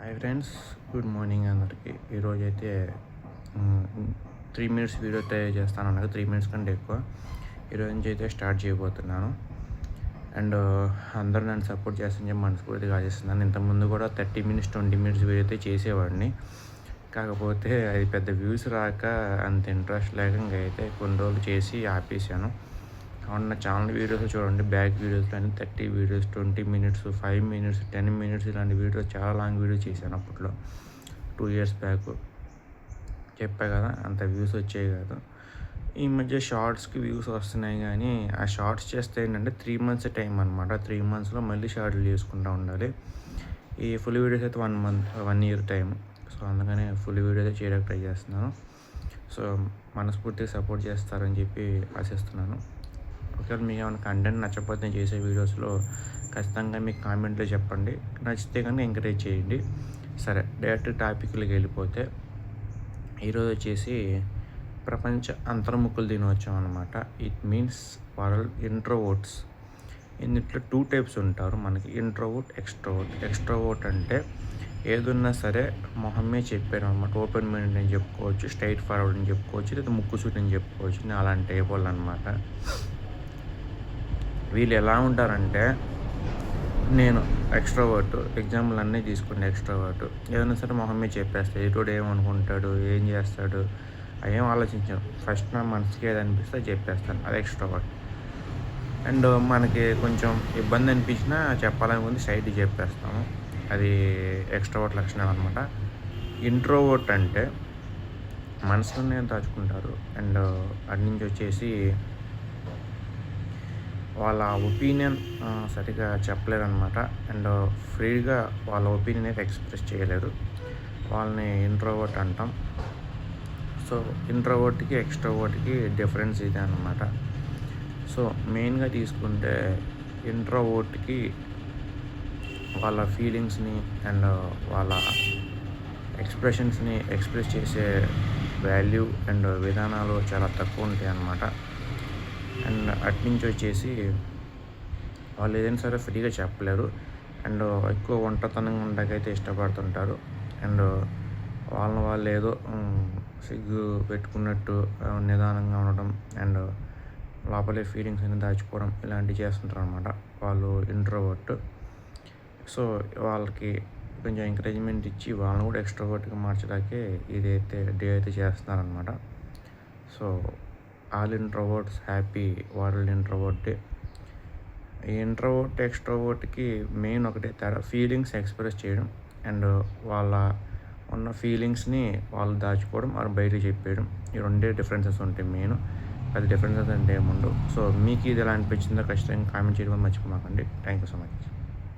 Hi friends, good morning అందరికి. ఈరోజైతే 3 minutes video తయారు చేస్తాను అన్నది 3 మినిట్స్ కంటే ఎక్కువ. ఈరోజు నుంచి అయితే స్టార్ట్ చేయబోతున్నాను. అండ్ అందరూ నన్ను సపోర్ట్ చేస్తారని చెప్పి మనస్ఫూర్తిగా ఆశిస్తున్నాను. ఇంతకుముందు కూడా 30 మినిట్స్ 20 మినిట్స్ వీడియో అయితే చేసేవాడిని. కాకపోతే అది పెద్ద వ్యూస్ రాక అంత ఇంట్రెస్ట్ లేక ఇంకైతే కొన్ని రోజులు చేసి ఆపేసాను. కాబట్టి నా ఛానల్ వీడియోస్ చూడండి, బ్యాక్ వీడియోస్లో అన్ని 30 వీడియోస్, 20 మినిట్స్, 5 మినిట్స్, 10 మినిట్స్ ఇలాంటి వీడియోస్ చాలా లాంగ్ వీడియోస్ చేశాను అప్పట్లో 2 ఇయర్స్ బ్యాక్. చెప్పా కదా, అంత వ్యూస్ వచ్చాయి కాదు. ఈ మధ్య షార్ట్స్కి వ్యూస్ వస్తున్నాయి, కానీ ఆ షార్ట్స్ చేస్తే ఏంటంటే 3 మంత్స్ టైం అనమాట. 3 మంత్స్లో మళ్ళీ షార్ట్లు చేసుకుంటూ ఉండాలి. ఈ ఫుల్ వీడియోస్ అయితే 1 ఇయర్ టైం. సో అందుకని ఫుల్ వీడియో అయితే చేయడానికి ట్రై చేస్తున్నాను. సో మనస్ఫూర్తిగా సపోర్ట్ చేస్తారని చెప్పి ఆశిస్తున్నాను. ఒకవేళ మీకు ఏమైనా కంటెంట్ నచ్చకపోతే నేను చేసే వీడియోస్లో ఖచ్చితంగా మీకు కామెంట్లో చెప్పండి. నచ్చితే కనుక ఎంకరేజ్ చేయండి. సరే, డైరెక్ట్ టాపిక్లోకి వెళ్ళిపోతే ఈరోజు వచ్చేసి ప్రపంచ అంతర్ముఖుల దినోత్సవం అనమాట. It means world introverts. ఇందులో 2 టైప్స్ ఉంటారు మనకి, ఇంట్రోవర్ట్, ఎక్స్ట్రోవర్ట్. ఎక్స్ట్రోవర్ట్ అంటే ఏదున్నా సరే మొహమ్మే చెప్పారు అనమాట. ఓపెన్ మైండ్ అని చెప్పుకోవచ్చు, స్ట్రైట్ ఫార్వర్డ్ అని చెప్పుకోవచ్చు, లేదా ముక్కుసూటి అని చెప్పుకోవచ్చు. నేను అలాంటి టైప్ వాళ్ళు అనమాట. వీళ్ళు ఎలా ఉంటారంటే, నేను ఎక్స్ట్రోవర్ట్, ఎగ్జాంపుల్ అన్నీ తీసుకుంటే ఎక్స్ట్రోవర్ట్, ఏదైనా సరే మొహమ్మే చెప్పేస్తాడు. ఎటుడు ఏమనుకుంటాడు, ఏం చేస్తాడు అవేం ఆలోచించాను. ఫస్ట్ నా మనసుకి ఏది అనిపిస్తే చెప్పేస్తాను, అది ఎక్స్ట్రోవర్ట్. అండ్ మనకి కొంచెం ఇబ్బంది అనిపించినా చెప్పాలనుకుంది సైడ్కి చెప్పేస్తాము, అది ఎక్స్ట్రోవర్ట్ లక్షణం అనమాట. ఇంట్రోవర్ట్ అంటే మనసులోనే దాచుకుంటారు. అండ్ అటు నుంచి వచ్చేసి వాళ్ళ ఒపీనియన్ సరిగా చెప్పలేరనమాట. అండ్ ఫ్రీగా వాళ్ళ ఒపీనియన్ అయితే ఎక్స్ప్రెస్ చేయలేరు. వాళ్ళని ఇంట్రోవర్ట్ అంటాం. సో ఇంట్రోవర్ట్కి ఎక్స్ట్రోవర్ట్కి డిఫరెన్స్ ఇదే అనమాట. సో మెయిన్గా తీసుకుంటే ఇంట్రోవర్ట్కి వాళ్ళ ఫీలింగ్స్ని అండ్ వాళ్ళ ఎక్స్ప్రెషన్స్ని ఎక్స్ప్రెస్ చేసే వాల్యూ అండ్ విధానాలు చాలా తక్కువ ఉంటాయి అన్నమాట. అండ్ అట్నుంచి వచ్చేసి వాళ్ళు ఏదైనా సరే ఫ్రీగా చెప్పలేరు. అండ్ ఎక్కువ ఒంటరితనంగా ఉండకైతే ఇష్టపడుతుంటారు. అండ్ వాళ్ళని వాళ్ళు ఏదో సిగ్గు పెట్టుకున్నట్టు నిదానంగా ఉండడం అండ్ లోపలే ఫీలింగ్స్ అనేది దాచుకోవడం ఇలాంటివి చేస్తుంటారు అనమాట వాళ్ళు ఇంట్రోవర్ట్. సో వాళ్ళకి కొంచెం ఎంకరేజ్మెంట్ ఇచ్చి వాళ్ళని కూడా ఎక్స్ట్రోవర్ట్గా మార్చడానికే డే అయితే చేస్తున్నారనమాట. So all introverts happy world introvert day. ఈ ఇంట్రోవర్ట్ ఎక్స్ట్రోవర్ట్కి మెయిన్ ఒకటే తేడా, ఫీలింగ్స్ ఎక్స్ప్రెస్ చేయడం అండ్ వాళ్ళ ఉన్న ఫీలింగ్స్ని వాళ్ళు దాచుకోవడం అది బయటకు చెప్పేయడం. ఈ రెండే డిఫరెన్సెస్ ఉంటాయి మెయిన్. అది డిఫరెన్సెస్ అంటే ఏముండవు. సో మీకు ఇది ఎలా అనిపించిందో ఖచ్చితంగా కామెంట్ చేయడం మర్చిపోమాకండి. Thank you so much.